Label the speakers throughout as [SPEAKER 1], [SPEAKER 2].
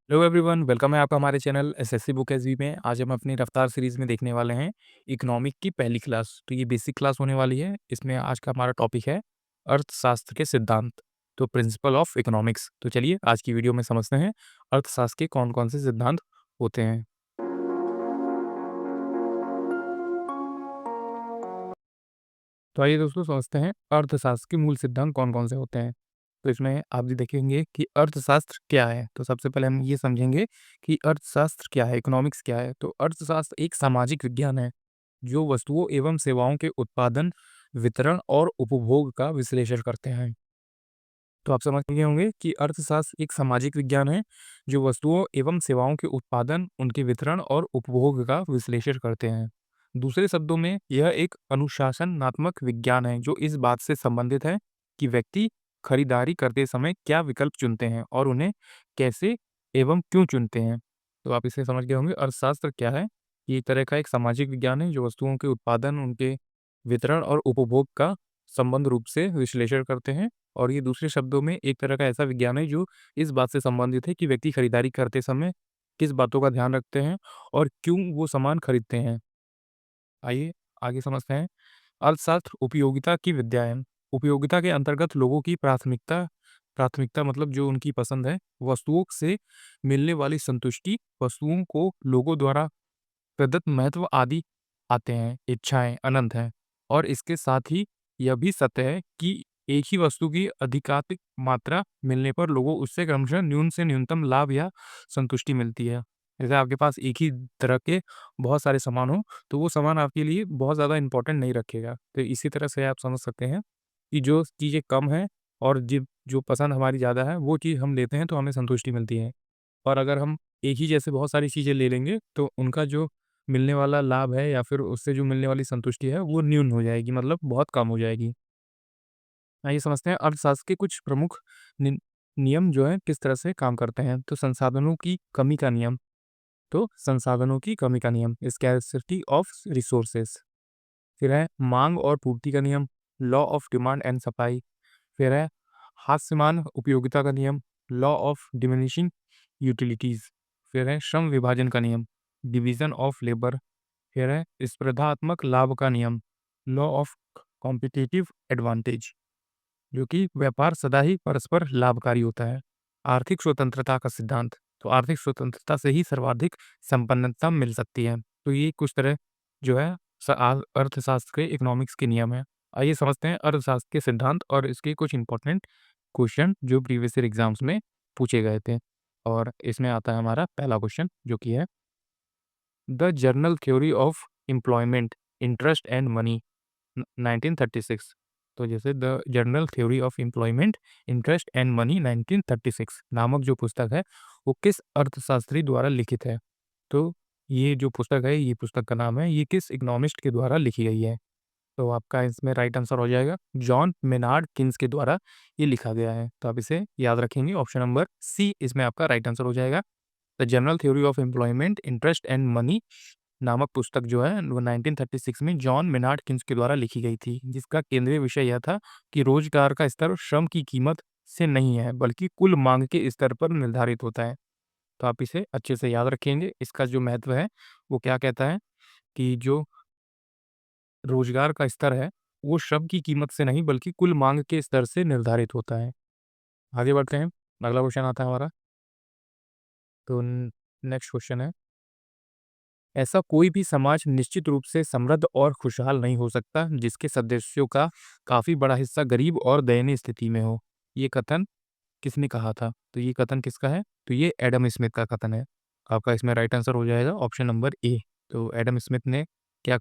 [SPEAKER 1] Hello everyone, welcome है आपका हमारे चैनल एसएससी बुक एसवी में। आज हम अपनी रफ्तार सीरीज़ में देखने वाले हैं इकोनॉमिक की पहली क्लास। तो ये बेसिक क्लास होने वाली है। इसमें आज का हमारा टॉपिक है अर्थशास्त्र के सिद्धांत, तो प्रिंसिपल ऑफ इकोनॉमिक्स। तो चलिए आज की वीडियो में समझते हैं अर्थशास्त्र के कौन-कौन से सिद्धांत होते हैं। तो आइए दोस्तों समझते हैं अर्थशास्त्र के मूल सिद्धांत कौन-कौन से होते हैं। तो इसमें आप भी देखेंगे कि अर्थशास्त्र क्या है। तो सबसे पहले हम ये समझेंगे कि अर्थशास्त्र क्या है, इकोनॉमिक्स क्या है। तो अर्थशास्त्र एक सामाजिक विज्ञान है जो वस्तुओं एवं सेवाओं के उत्पादन, वितरण और उपभोग का विश्लेषण करते हैं। तो आप समझ गए होंगे कि अर्थशास्त्र एक सामाजिक विज्ञान है जो वस्तुओं एवं सेवाओं के उत्पादन, उनके वितरण और उपभोग का विश्लेषण करते हैं। दूसरे शब्दों में यह एक अनुशासनात्मक विज्ञान है जो इस बात से संबंधित है कि व्यक्ति खरीदारी करते समय क्या विकल्प चुनते हैं और उन्हें कैसे एवं क्यों चुनते हैं। तो आप इसे समझ गए होंगे अर्थशास्त्र क्या है। ये एक तरह का एक सामाजिक विज्ञान है जो वस्तुओं के उत्पादन, उनके वितरण और उपभोग का संबंध रूप से विश्लेषण करते हैं। और ये दूसरे शब्दों में एक तरह का ऐसा विज्ञान है जो इस बात से संबंधित है कि व्यक्ति खरीदारी करते समय किस बातों का ध्यान रखते हैं और क्यों वो सामान खरीदते हैं। आइए आगे समझते हैं। अर्थशास्त्र उपयोगिता की विद्या है। उपयोगिता के अंतर्गत लोगों की प्राथमिकता प्राथमिकता मतलब जो उनकी पसंद है, वस्तुओं से मिलने वाली संतुष्टि, वस्तुओं को लोगों द्वारा प्रदत्त महत्व आदि आते हैं, इच्छाएँ अनंत हैं। और इसके साथ ही यह भी सत्य है कि एक ही वस्तु की अधिकाधिक मात्रा मिलने पर लोगों उससे क्रमशः न्यून से न्यूनतम लाभ या संतुष्टि मिलती है। जैसे आपके पास एक ही तरह के बहुत सारे सामान हो, तो वो सामान आपके लिए बहुत ज़्यादा इम्पोर्टेंट नहीं रखेगा। तो इसी तरह से आप समझ सकते हैं कि जो चीज़ें कम हैं और जो पसंद हमारी ज़्यादा है, वो चीज़ हम लेते हैं तो हमें संतुष्टि मिलती है। और अगर हम एक ही जैसे बहुत सारी चीज़ें ले लेंगे, तो उनका जो मिलने वाला लाभ है या फिर उससे जो मिलने वाली संतुष्टि है, वो न्यून हो जाएगी, मतलब बहुत कम हो जाएगी। आइए समझते हैं अर्थशास्त्र के कुछ प्रमुख नि नियम जो हैं किस तरह से काम करते हैं। तो संसाधनों की कमी का नियम, तो संसाधनों की कमी का नियम, स्कैरसिटी ऑफ रिसोर्सेस। फिर है माँग और पूर्ति का नियम, law of demand and supply. फिर है हास्यमान उपयोगिता का नियम, लॉ ऑफ डिमिनिशिंग यूटिलिटीज़। फिर है श्रम विभाजन का नियम, डिवीज़न ऑफ लेबर। फिर है स्पर्धात्मक लाभ का नियम, लॉ ऑफ कॉम्पिटिटिव एडवांटेज, जो कि व्यापार सदा ही परस्पर लाभकारी होता है। आर्थिक स्वतंत्रता का सिद्धांत, तो आर्थिक स्वतंत्रता से ही सर्वाधिक संपन्नता मिल सकती है। तो ये कुछ तरह जो है अर्थशास्त्र के इकोनॉमिक्स के नियम है। आइए समझते हैं अर्थशास्त्र के सिद्धांत और इसके कुछ इंपॉर्टेंट क्वेश्चन जो प्रीवियस ईयर एग्जाम्स में पूछे गए थे। और इसमें आता है हमारा पहला क्वेश्चन जो कि है the journal theory of employment, interest and money 1936। तो जैसे the journal theory of employment, interest and money 1936 नामक जो पुस्तक है वो किस अर्थशास्त्री द्वारा लिखित है। तो ये जो पुस्तक है, ये पुस्तक का नाम है, ये किस इकोनॉमिस्ट के द्वारा लिखी गई है। तो आपका इसमें राइट आंसर हो जाएगा जॉन मेनार्ड किन्स के द्वारा ये लिखा गया है। तो आप इसे याद रखेंगे, ऑप्शन नंबर सी इसमें आपका राइट आंसर हो जाएगा। The general theory of employment, interest and money नामक पुस्तक जो है वो 1936 में जॉन मेनार्ड किन्स के द्वारा लिखी गई थी, जिसका केंद्रीय विषय यह था कि रोजगार का स्तर श्रम की कीमत से नहीं है बल्कि कुल मांग के स्तर पर निर्धारित होता है। तो आप इसे अच्छे से याद रखेंगे। इसका जो महत्व है वो क्या कहता है कि जो रोजगार का स्तर है वो श्रम की कीमत से नहीं बल्कि कुल मांग के स्तर से निर्धारित होता है। आगे बढ़ते हैं। अगला क्वेश्चन आता है हमारा। तो नेक्स्ट क्वेश्चन है, ऐसा कोई भी समाज निश्चित रूप से समृद्ध और खुशहाल नहीं हो सकता जिसके सदस्यों का काफी बड़ा हिस्सा गरीब और दयनीय स्थिति में हो। ये कथन किसने कहा था? तो ये कथन किसका है? तो ये एडम स्मिथ का कथन है। आपका इसमें राइट आंसर हो जाएगा ऑप्शन नंबर ए। तो एडम स्मिथ ने क्या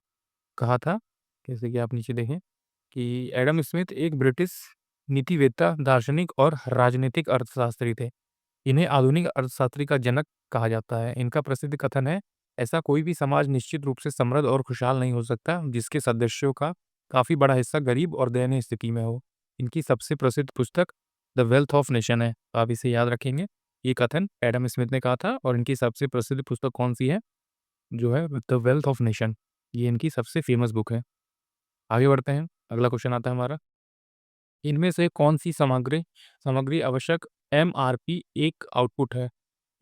[SPEAKER 1] कहा था? जैसे कि आप नीचे देखें कि एडम स्मिथ एक ब्रिटिश नीतिवेत्ता, दार्शनिक और राजनीतिक अर्थशास्त्री थे। इन्हें आधुनिक अर्थशास्त्री का जनक कहा जाता है। इनका प्रसिद्ध कथन है, ऐसा कोई भी समाज निश्चित रूप से समृद्ध और खुशहाल नहीं हो सकता जिसके सदस्यों का काफी बड़ा हिस्सा गरीब और दयनीय स्थिति में हो। इनकी सबसे प्रसिद्ध पुस्तक द वेल्थ ऑफ नेशन है। तो आप इसे याद रखेंगे। ये कथन एडम स्मिथ ने कहा था और इनकी सबसे प्रसिद्ध पुस्तक कौन सी है? जो है द वेल्थ ऑफ नेशन। ये इनकी सबसे फेमस बुक है। आगे बढ़ते हैं। अगला क्वेश्चन आता है हमारा, इनमें से कौन सी सामग्री सामग्री आवश्यक एमआरपी एक आउटपुट है?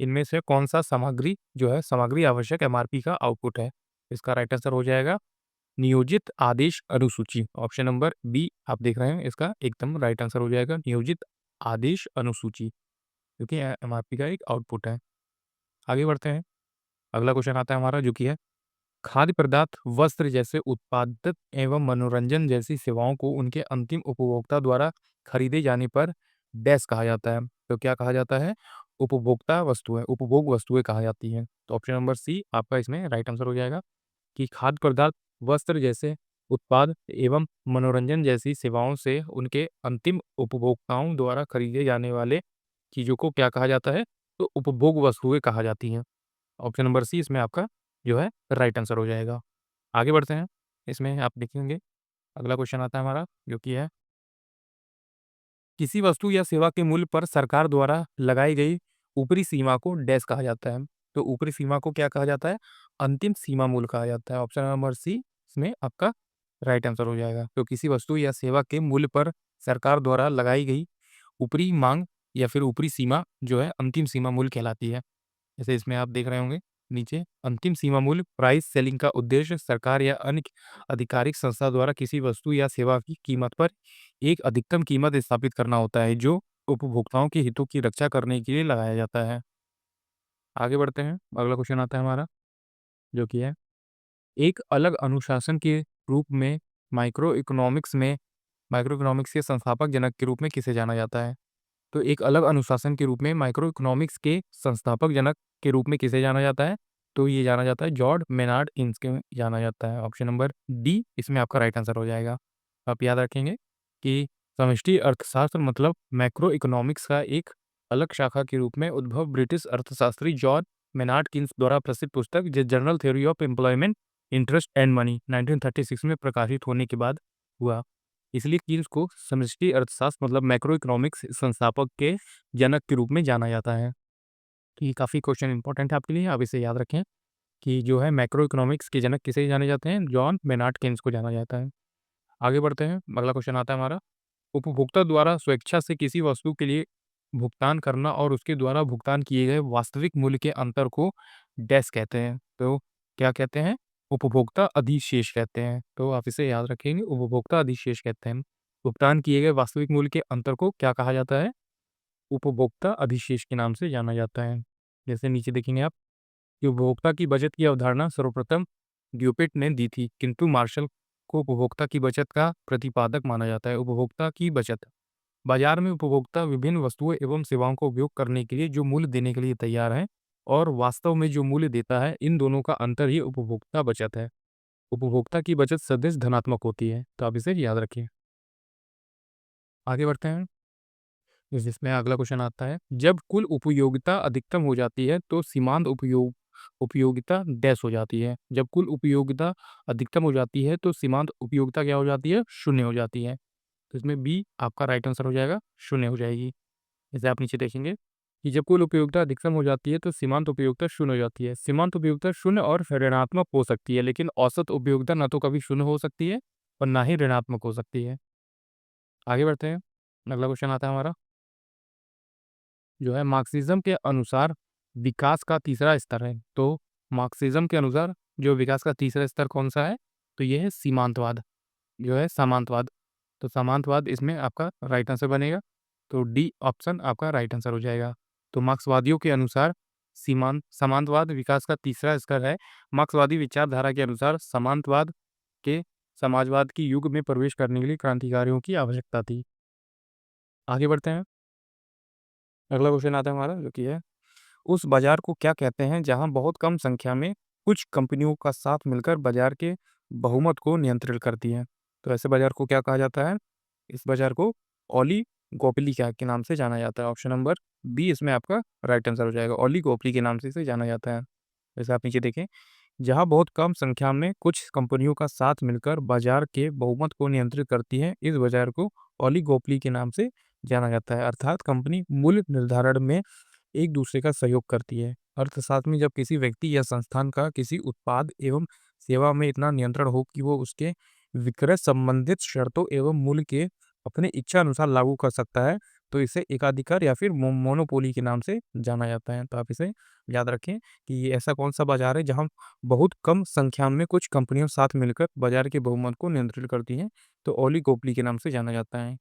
[SPEAKER 1] इनमें से कौन-सा सामग्री आवश्यक एमआरपी का आउटपुट है? इसका राइट आंसर हो जाएगा नियोजित आदेश अनुसूची। ऑप्शन नंबर बी आप देख रहे हैं, इसका एकदम राइट आंसर हो जाएगा नियोजित आदेश अनुसूची, क्योंकि एमआरपी का एक आउटपुट है। आगे बढ़ते हैं। अगला क्वेश्चन आता है हमारा, जो कि है खाद्य पदार्थ, वस्त्र जैसे उत्पादित एवं मनोरंजन जैसी सेवाओं को उनके अंतिम उपभोक्ता द्वारा खरीदे जाने पर डैश कहा जाता है। तो क्या कहा जाता है? उपभोग वस्तुएं कहा जाती हैं। तो ऑप्शन नंबर सी आपका इसमें राइट आंसर हो जाएगा कि खाद्य पदार्थ, वस्त्र जैसे उत्पाद एवं मनोरंजन जैसी सेवाओं से उनके अंतिम उपभोक्ताओं द्वारा खरीदे जाने वाले चीज़ों को क्या कहा जाता है? तो उपभोग वस्तुएं कहा जाती हैं। ऑप्शन नंबर सी इसमें आपका जो है राइट आंसर हो जाएगा। आगे बढ़ते हैं। इसमें आप देखेंगे अगला क्वेश्चन आता है हमारा, जो कि है किसी वस्तु या सेवा के मूल्य पर सरकार द्वारा लगाई गई ऊपरी सीमा को डैश कहा जाता है। तो ऊपरी सीमा को क्या कहा जाता है? अंतिम सीमा मूल्य कहा जाता है। ऑप्शन नंबर सी इसमें आपका राइट आंसर हो जाएगा। तो किसी वस्तु या सेवा के मूल्य पर सरकार द्वारा लगाई गई ऊपरी मांग या फिर ऊपरी सीमा जो है अंतिम सीमा मूल्य कहलाती है। जैसे इसमें आप देख रहे होंगे नीचे, अंतिम सीमा मूल्य प्राइस सेलिंग का उद्देश्य सरकार या अन्य आधिकारिक संस्था द्वारा किसी वस्तु या सेवा की कीमत पर एक अधिकतम कीमत स्थापित करना होता है, जो उपभोक्ताओं के हितों की रक्षा करने के लिए लगाया जाता है। आगे बढ़ते हैं। अगला क्वेश्चन आता है हमारा, जो कि है एक अलग अनुशासन के रूप में माइक्रो इकोनॉमिक्स के संस्थापक जनक के रूप में किसे जाना जाता है? तो एक अलग अनुशासन के रूप में माइक्रो इकोनॉमिक्स के संस्थापक जनक के रूप में किसे जाना जाता है? तो ये जाना जाता है जॉर्ज मेनार्ड कीन्स के जाना जाता है। ऑप्शन नंबर डी इसमें आपका राइट आंसर हो जाएगा। आप याद रखेंगे कि समष्टि अर्थशास्त्र मतलब मैक्रो इकोनॉमिक्स का एक अलग शाखा के रूप में उद्भव ब्रिटिश अर्थशास्त्री जॉर्ज मेनार्ड कीन्स द्वारा प्रसिद्ध पुस्तक the general theory of employment, interest and money 1936 में प्रकाशित होने के बाद हुआ। इसलिए कीन्स को समष्टि अर्थशास्त्र मतलब मैक्रो इकोनॉमिक्स संस्थापक के जनक के रूप में जाना जाता है। ये काफ़ी क्वेश्चन इंपॉर्टेंट है आपके लिए, आप इसे याद रखें कि जो है मैक्रो इकोनॉमिक्स के जनक किसे जाने जाते हैं? जॉन मेनार्ड कीन्स को जाना जाता है। आगे बढ़ते हैं। अगला क्वेश्चन आता है हमारा, उपभोक्ता द्वारा स्वेच्छा से किसी वस्तु के लिए भुगतान करना और उसके द्वारा भुगतान किए गए वास्तविक मूल्य के अंतर को डैश कहते हैं। तो क्या कहते हैं? उपभोक्ता अधिशेष कहते हैं। तो आप इसे याद रखेंगे, उपभोक्ता अधिशेष कहते हैं। भुगतान किए गए वास्तविक मूल्य के अंतर को क्या कहा जाता है? उपभोक्ता अधिशेष के नाम से जाना जाता है। जैसे नीचे देखेंगे आप कि उपभोक्ता की बचत की अवधारणा सर्वप्रथम ड्यूपेट ने दी थी, किंतु मार्शल को उपभोक्ता की बचत का प्रतिपादक माना जाता है। उपभोक्ता की बचत, बाजार में उपभोक्ता विभिन्न वस्तुओं एवं सेवाओं का उपयोग करने के लिए जो मूल्य देने के लिए तैयार है और वास्तव में जो मूल्य देता है, इन दोनों का अंतर ही उपभोक्ता बचत है। उपभोक्ता की बचत सदैव धनात्मक होती है, तो आप इसे याद रखिए। आगे बढ़ते हैं। जिसमें अगला क्वेश्चन आता है, जब कुल उपयोगिता अधिकतम हो जाती है तो सीमांत उपयोगिता डैश हो जाती है। जब कुल उपयोगिता अधिकतम हो जाती है तो सीमांत उपयोगिता क्या हो जाती है? शून्य हो जाती है। तो इसमें बी आपका राइट आंसर हो जाएगा, शून्य हो जाएगी। जैसे आप नीचे देखेंगे कि जब कुल उपयोगिता अधिकतम हो जाती है तो सीमांत उपयोगिता शून्य हो जाती है। सीमांत उपयोगिता शून्य और ऋणात्मक हो सकती है, लेकिन औसत उपयोगिता ना तो कभी शून्य हो सकती है और ना ही ऋणात्मक हो सकती है। आगे बढ़ते हैं। अगला क्वेश्चन आता है हमारा, जो है मार्क्सिज्म के अनुसार विकास का तीसरा स्तर है। तो मार्क्सिज्म के अनुसार जो विकास का तीसरा स्तर कौन सा है? तो ये है सीमांतवाद, जो है सामंतवाद। तो सामंतवाद इसमें आपका राइट आंसर बनेगा। तो डी ऑप्शन आपका राइट आंसर हो जाएगा। तो मार्क्सवादियों के अनुसार सामंतवाद विकास का तीसरा स्तर है। मार्क्सवादी विचारधारा के अनुसार सामंतवाद के समाजवाद की युग में प्रवेश करने के लिए क्रांतिकारियों की आवश्यकता थी। आगे बढ़ते हैं। अगला क्वेश्चन आता है हमारा, जो कि है उस बाजार को क्या कहते हैं जहां बहुत कम संख्या में कुछ कंपनियों का साथ मिलकर बाजार के बहुमत को नियंत्रित करती हैं? तो ऐसे बाजार को क्या कहा जाता है? इस बाजार को ओलिगोपोली के नाम से जाना जाता है। ऑप्शन नंबर बी इसमें आपका राइट आंसर हो जाएगा। ओलिगोपोली के नाम से इसे जाना जाता है। जैसे आप नीचे देखें, जहां बहुत कम संख्या में कुछ कंपनियों का साथ मिलकर बाजार के बहुमत को नियंत्रित करती है, इस बाजार को ओलिगोपोली के नाम से जाना जाता है। अर्थात कंपनी मूल्य निर्धारण में एक दूसरे का सहयोग करती है। अर्थशास्त्र में जब किसी व्यक्ति या संस्थान का किसी उत्पाद एवं सेवा में इतना नियंत्रण हो कि वो उसके विक्रय संबंधित शर्तों एवं मूल्य के अपने इच्छा अनुसार लागू कर सकता है, तो इसे एकाधिकार या फिर मोनोपोली के नाम से जाना जाता है। तो आप इसे याद रखें कि ये ऐसा कौन-सा बाज़ार है जहाँ बहुत कम संख्या में कुछ कंपनियाँ साथ मिलकर बाज़ार के बहुमत को नियंत्रित करती हैं, तो ओलिगोपोली के नाम से जाना जाता है।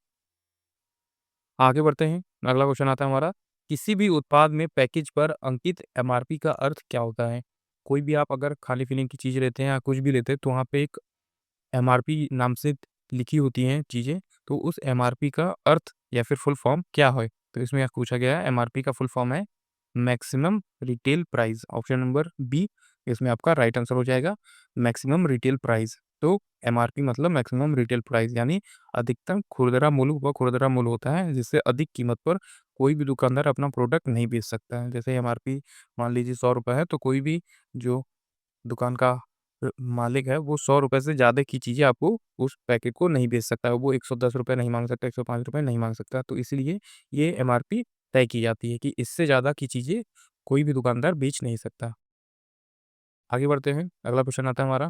[SPEAKER 1] आगे बढ़ते हैं, अगला क्वेश्चन आता है हमारा, किसी भी उत्पाद में पैकेज पर अंकित एमआरपी का अर्थ क्या होता है? कोई भी आप अगर खाने-पीने की चीज़ लेते हैं या कुछ भी लेते हैं, तो वहाँ पे एक एमआरपी नाम से लिखी होती हैं चीज़ें, तो उस एमआरपी का अर्थ या फिर फुल फॉर्म क्या है? तो इसमें यह पूछा गया है, एमआरपी का फुल फॉर्म है maximum retail price. Option number B इसमें आपका राइट आंसर हो जाएगा, मैक्सिमम रिटेल प्राइस। तो एमआरपी मतलब मैक्सिमम रिटेल प्राइस, यानी अधिकतम खुदरा मूल्य, वह खुदरा मूल्य होता है जिससे अधिक कीमत पर कोई भी दुकानदार अपना प्रोडक्ट नहीं बेच सकता है। जैसे एमआरपी मान लीजिए ₹100 है, तो कोई भी जो दुकान का मालिक है, वो ₹100 से ज़्यादा की चीज़ें आपको उस पैकेट को नहीं बेच सकता है। वो ₹110 नहीं माँग सकता, ₹105 नहीं माँग सकता। तो इसलिए ये एमआरपी तय की जाती है कि इससे ज़्यादा की चीज़ें कोई भी दुकानदार बेच नहीं सकता। आगे बढ़ते हैं, अगला क्वेश्चन आता है हमारा,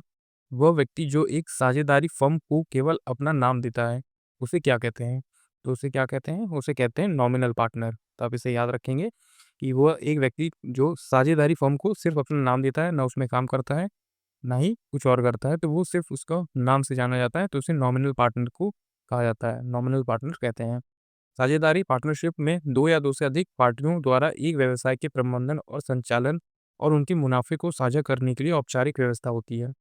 [SPEAKER 1] वह व्यक्ति जो एक साझेदारी फर्म को केवल अपना नाम देता है, उसे क्या कहते हैं? तो उसे क्या कहते हैं? उसे कहते हैं नॉमिनल पार्टनर। तो आप इसे याद रखेंगे कि वह एक व्यक्ति जो साझेदारी फर्म को सिर्फ़ अपना नाम देता है, ना उसमें काम करता है, ना ही कुछ और करता है, तो वो सिर्फ़ उसका नाम से जाना जाता है, तो उसे नॉमिनल पार्टनर को कहा जाता है, नॉमिनल पार्टनर कहते हैं। साझेदारी पार्टनरशिप में 2 या 2 से अधिक पार्टियों द्वारा एक व्यवसाय के प्रबंधन और संचालन और उनके मुनाफ़े को साझा करने के लिए औपचारिक व्यवस्था होती है।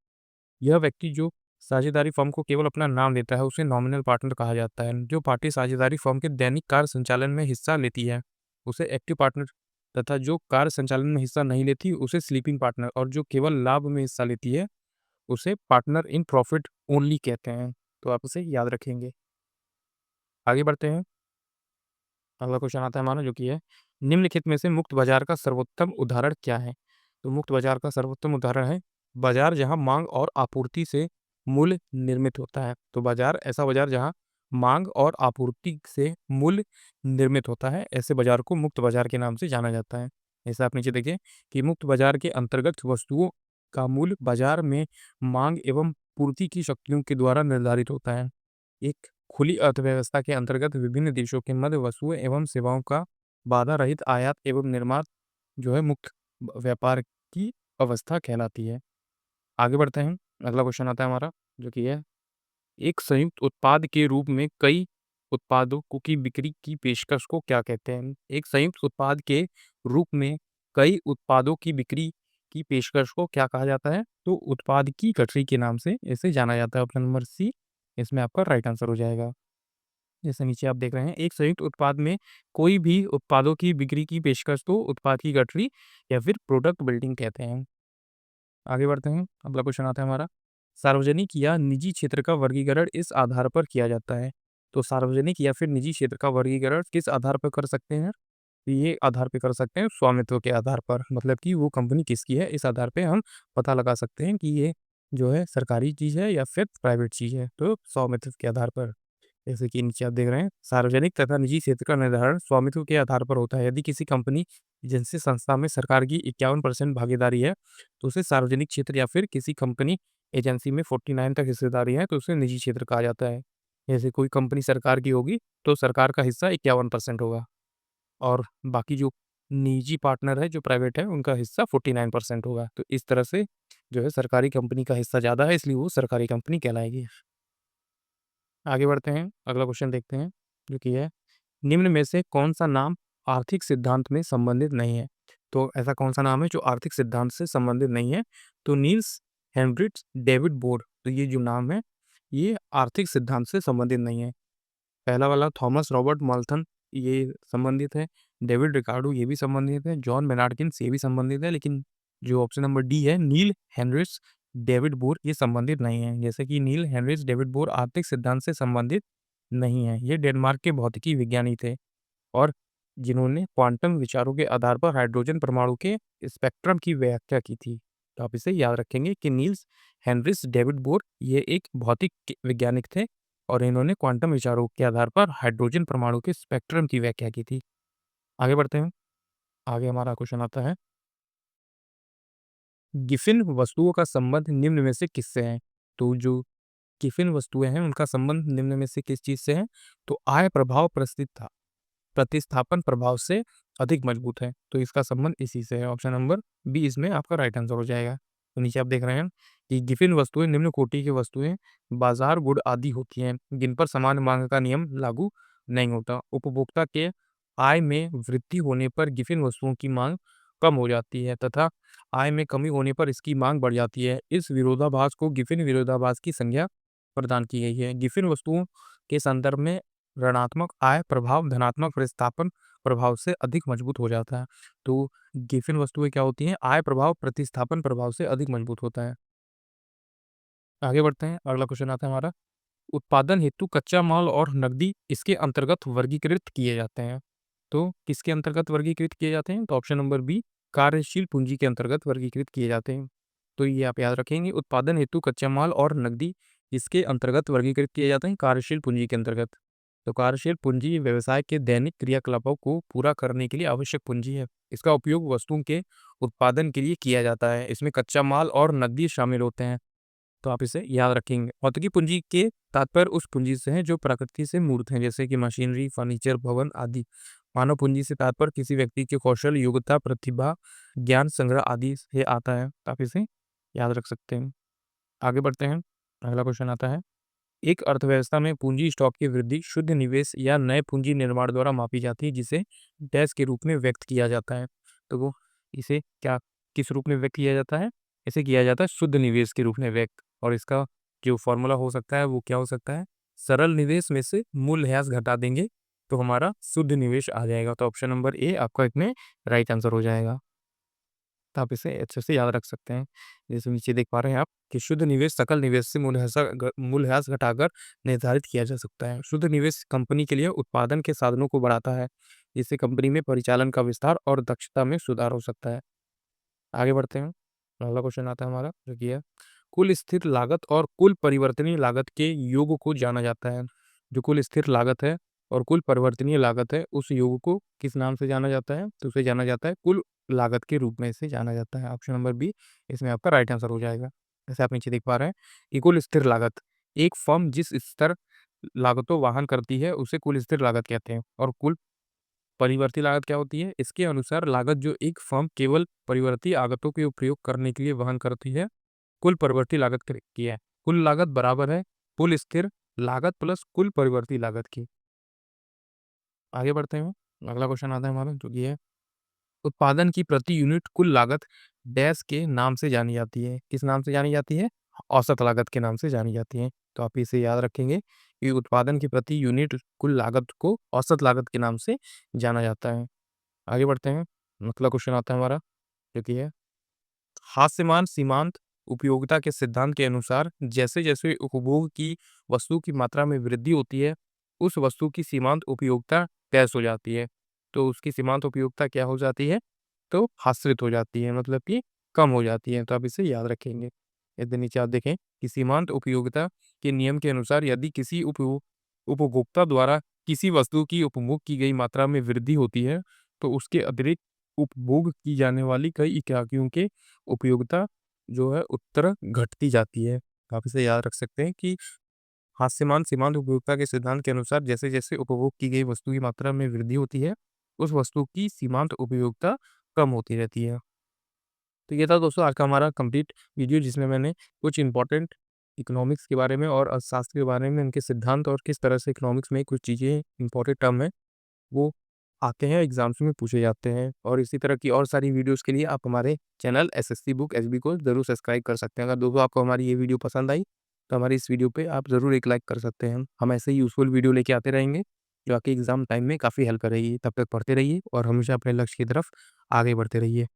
[SPEAKER 1] यह व्यक्ति जो साझेदारी फर्म को केवल अपना नाम देता है, उसे नॉमिनल पार्टनर कहा जाता है। जो पार्टी साझेदारी फर्म के दैनिक कार्य संचालन में हिस्सा लेती है, उसे एक्टिव पार्टनर, तथा जो कार्य संचालन में हिस्सा नहीं लेती, उसे स्लीपिंग पार्टनर, और जो केवल लाभ में हिस्सा लेती है, उसे पार्टनर इन प्रॉफिट ओनली कहते हैं। तो आप उसे याद रखेंगे। आगे बढ़ते हैं। अगला क्वेश्चन आता है हमारा, जो कि है, निम्नलिखित में से मुक्त बाजार का सर्वोत्तम उदाहरण क्या है? तो मुक्त बाजार का सर्वोत्तम उदाहरण है बाजार जहां मांग और आपूर्ति से मूल्य निर्मित होता है। तो बाजार, ऐसा बाजार जहां मांग और आपूर्ति से मूल्य निर्मित होता है, ऐसे बाजार को मुक्त बाजार के नाम से जाना जाता है। जैसा आप नीचे देखिए कि मुक्त बाजार के अंतर्गत वस्तुओं का मूल्य बाजार में मांग एवं पूर्ति की शक्तियों के द्वारा निर्धारित होता है। एक खुली अर्थव्यवस्था के अंतर्गत विभिन्न देशों के मध्य वस्तुओं एवं सेवाओं का बाधा रहित आयात एवं निर्यात जो है मुक्त व्यापार की अवस्था कहलाती है। आगे बढ़ते हैं, अगला क्वेश्चन आता है हमारा, जो कि है, एक संयुक्त उत्पाद के रूप में कई उत्पादों की बिक्री की पेशकश को क्या कहते हैं? एक संयुक्त उत्पाद के रूप में कई उत्पादों की बिक्री की पेशकश को क्या कहा जाता है? तो उत्पाद की गठरी के नाम से इसे जाना जाता है। ऑप्शन नंबर सी इसमें आपका राइट आंसर हो जाएगा। जैसे नीचे आप देख रहे हैं, एक संयुक्त उत्पाद में कोई भी उत्पादों की बिक्री की पेशकश को उत्पाद की गठरी या फिर प्रोडक्ट बिल्डिंग कहते हैं। आगे बढ़ते हैं, अगला क्वेश्चन आता है हमारा, सार्वजनिक या निजी क्षेत्र का वर्गीकरण इस आधार पर किया जाता है। तो सार्वजनिक या फिर निजी क्षेत्र का वर्गीकरण किस आधार पर कर सकते हैं? ये आधार पे कर सकते हैं स्वामित्व के आधार पर, मतलब कि वो कंपनी किसकी है, इस आधार पे हम पता लगा सकते हैं कि ये जो है सरकारी चीज़ है या फिर प्राइवेट चीज़ है, तो स्वामित्व के आधार पर। जैसे कि नीचे आप देख रहे हैं, सार्वजनिक तथा निजी क्षेत्र का निर्धारण स्वामित्व के आधार पर होता है। यदि किसी कंपनी एजेंसी संस्था में सरकार की 51% भागीदारी है, तो उसे सार्वजनिक क्षेत्र, या फिर किसी कंपनी एजेंसी में 49 तक हिस्सेदारी है, तो उसे निजी क्षेत्र कहा जाता है। जैसे कोई कंपनी सरकार की होगी, तो सरकार का हिस्सा 51% होगा, और बाकी जो निजी पार्टनर है, जो प्राइवेट है, उनका हिस्सा 49% होगा। तो इस तरह से जो है सरकारी कंपनी का हिस्सा ज़्यादा है, इसलिए वो सरकारी कंपनी कहलाएगी। आगे बढ़ते हैं, अगला क्वेश्चन देखते हैं, जो कि है, निम्न में से कौन-सा नाम आर्थिक सिद्धांत में संबंधित नहीं है? तो ऐसा कौन-सा नाम है जो आर्थिक सिद्धांत से संबंधित नहीं है? तो नील्स हेनरिच डेविड बोर, तो ये जो नाम है, ये आर्थिक सिद्धांत से संबंधित नहीं है। पहला वाला थॉमस रॉबर्ट मॉल्थन, ये संबंधित है। डेविड रिकार्डो, ये भी संबंधित है। जॉन बेनार्ड किन्स, ये भी संबंधित है। लेकिन जो ऑप्शन नंबर डी है, नील हेनरिच डेविड बोर, ये संबंधित नहीं है। जैसे कि नील हेनरिच डेविड बोर आर्थिक सिद्धांत से संबंधित नहीं है। ये डेनमार्क के भौतिकी विज्ञानी थे, और जिन्होंने क्वांटम विचारों के आधार पर हाइड्रोजन परमाणु के स्पेक्ट्रम की व्याख्या की थी। तो आप इसे याद रखेंगे कि नील्स हेनरिच डेविड बोर ये एक भौतिक वैज्ञानिक थे, और इन्होंने क्वांटम विचारों के आधार पर हाइड्रोजन परमाणु के स्पेक्ट्रम की व्याख्या की थी। आगे बढ़ते हैं, आगे हमारा क्वेश्चन आता है, गिफिन वस्तुओं का संबंध निम्न में से किससे है? तो जो गिफिन वस्तुएं हैं, उनका संबंध निम्न में से किस चीज से है? तो आय प्रभाव प्रस्ताव था। प्रतिस्थापन प्रभाव से अधिक मजबूत है। तो इसका संबंध इसी से है। ऑप्शन नंबर बी इसमें आपका राइट आंसर हो जाएगा। तो नीचे आप देख रहे हैं कि गिफिन वस्तुएं निम्न कोटि की वस्तुएं बाजार गुण आदि होती हैं जिन पर समान मांग का नियम लागू नहीं होता। उपभोक्ता के आय में वृद्धि होने पर गिफिन वस्तुओं की मांग कम हो जाती है तथा आय में कमी होने पर इसकी मांग बढ़ जाती है। इस विरोधाभास को गिफिन विरोधाभास की संज्ञा प्रदान की गई है। गिफिन वस्तुओं के संदर्भ में ऋणात्मक आय प्रभाव धनात्मक प्रतिस्थापन प्रभाव से अधिक मजबूत हो जाता है। तो गिफिन वस्तुएं क्या होती हैं? आय प्रभाव प्रतिस्थापन प्रभाव से अधिक मजबूत होता है। आगे बढ़ते हैं। अगला क्वेश्चन आता है हमारा, उत्पादन हेतु कच्चा माल और नकदी इसके अंतर्गत वर्गीकृत किए जाते हैं। तो किसके अंतर्गत वर्गीकृत किए जाते हैं? तो ऑप्शन नंबर बी कार्यशील पूंजी के अंतर्गत वर्गीकृत किए जाते हैं। तो ये आप याद रखेंगे, उत्पादन हेतु कच्चा माल और नकदी इसके अंतर्गत वर्गीकृत किए जाते हैं कार्यशील पूंजी के अंतर्गत। तो कार्यशील पूंजी व्यवसाय के दैनिक क्रियाकलापों को पूरा करने के लिए आवश्यक पूंजी है। इसका उपयोग वस्तुओं के उत्पादन के लिए किया जाता है। इसमें कच्चा माल और नकदी शामिल होते हैं। तो आप इसे याद रखेंगे। भौतिकी पूंजी के तात्पर्य उस पूंजी से है जो प्रकृति से मूर्त है, जैसे कि मशीनरी, फर्नीचर, भवन आदि। मानव पूंजी से तात्पर्य किसी व्यक्ति के कौशल, योग्यता, प्रतिभा, ज्ञान संग्रह आदि से आता है। तो आप इसे याद रख सकते हैं। आगे बढ़ते हैं। अगला क्वेश्चन आता है, एक अर्थव्यवस्था में पूंजी स्टॉक की वृद्धि शुद्ध निवेश या नए पूंजी निर्माण द्वारा मापी जाती है, जिसे डैश के रूप में व्यक्त किया जाता है। तो वो इसे क्या किस रूप में व्यक्त किया जाता है? इसे किया जाता है शुद्ध निवेश के रूप में व्यक्त। और इसका जो फॉर्मूला हो सकता है वो क्या हो सकता है? सरल निवेश में से मूल्यह्रास घटा देंगे तो हमारा शुद्ध निवेश आ जाएगा। तो ऑप्शन नंबर ए आपका इसमें राइट आंसर हो जाएगा। तो आप इसे अच्छे से याद रख सकते हैं। जैसे नीचे देख पा रहे हैं आप कि शुद्ध निवेश सकल निवेश से मूल्यह्रास घटाकर निर्धारित किया जा सकता है। शुद्ध निवेश कंपनी के लिए उत्पादन के साधनों को बढ़ाता है, जिससे कंपनी में परिचालन का विस्तार और दक्षता में सुधार हो सकता है। आगे बढ़ते हैं। अगला क्वेश्चन आता है हमारा, जो कि है कुल स्थिर लागत और कुल परिवर्तनीय लागत के योग को जाना जाता है। जो कुल स्थिर लागत है और कुल परिवर्तनीय लागत है, उस योग को किस नाम से जाना जाता है? तो उसे जाना जाता है कुल लागत के रूप में इसे जाना जाता है। ऑप्शन नंबर बी इसमें आपका राइट आंसर हो जाएगा। जैसे आप नीचे देख पा रहे हैं कि कुल स्थिर लागत, एक फर्म जिस स्तर लागतों वहन करती है उसे कुल स्थिर लागत कहते हैं। और कुल परिवर्ती लागत क्या होती है? इसके अनुसार लागत जो एक फर्म केवल परिवर्ती आगतों के उपयोग करने के लिए वहन करती है, कुल परिवर्ती लागत की है। कुल लागत बराबर है कुल स्थिर लागत प्लस कुल परिवर्ती लागत की। आगे बढ़ते हैं। अगला क्वेश्चन आता है हमारा, जो कि है उत्पादन की प्रति यूनिट कुल लागत डैश के नाम से जानी जाती है। किस नाम से जानी जाती है? औसत लागत के नाम से जानी जाती है। तो आप इसे याद रखेंगे कि उत्पादन की प्रति यूनिट कुल लागत को औसत लागत के नाम से जाना जाता है। आगे बढ़ते हैं। अगला क्वेश्चन आता है हमारा, जो कि है हास्यमान सीमांत उपयोगिता के सिद्धांत के अनुसार जैसे-जैसे उपभोग की वस्तु की मात्रा में वृद्धि होती है, उस वस्तु की सीमांत उपयोगिता तैस हो जाती है। तो उसकी सीमांत उपयोगिता क्या हो जाती है? तो हास्यित हो जाती है, मतलब कि कम हो जाती है। तो आप इसे याद रखेंगे। यदि नीचे आप देखें कि सीमांत उपयोगिता के नियम के अनुसार यदि किसी उपभोक्ता द्वारा किसी वस्तु की उपभोग की गई मात्रा में वृद्धि होती है, तो उसके अतिरिक्त उपभोग की जाने वाली कई इकाइयों के उपयोगिता जो है उत्तर घटती जाती है। आप इसे याद रख सकते हैं कि हास्यमान सीमांत उपयोगिता के सिद्धांत के अनुसार जैसे-जैसे उपभोग की गई वस्तु की मात्रा में वृद्धि होती है, उस वस्तु की सीमांत उपयोगिता कम होती रहती है। तो ये था दोस्तों आज का हमारा कंप्लीट वीडियो, जिसमें मैंने कुछ इंपॉर्टेंट इकोनॉमिक्स के बारे में और अर्थशास्त्र के बारे में, उनके सिद्धांत और किस तरह से इकोनॉमिक्स में कुछ चीज़ें इंपॉर्टेंट टर्म है वो आते हैं, एग्ज़ाम्स में पूछे जाते हैं। और इसी तरह की और सारी वीडियोज़ के लिए आप हमारे चैनल एसएससी बुक एचबी को ज़रूर सब्सक्राइब कर सकते हैं। अगर दोस्तों आपको हमारी ये वीडियो पसंद आई, तो हमारी इस वीडियो पे आप ज़रूर एक लाइक कर सकते हैं। हम ऐसे ही यूज़फुल वीडियो लेके आते रहेंगे, जो आपके एग्ज़ाम टाइम में काफ़ी हेल्प करेगी। तब तक पढ़ते रहिए और हमेशा अपने लक्ष्य की तरफ आगे बढ़ते रहिए।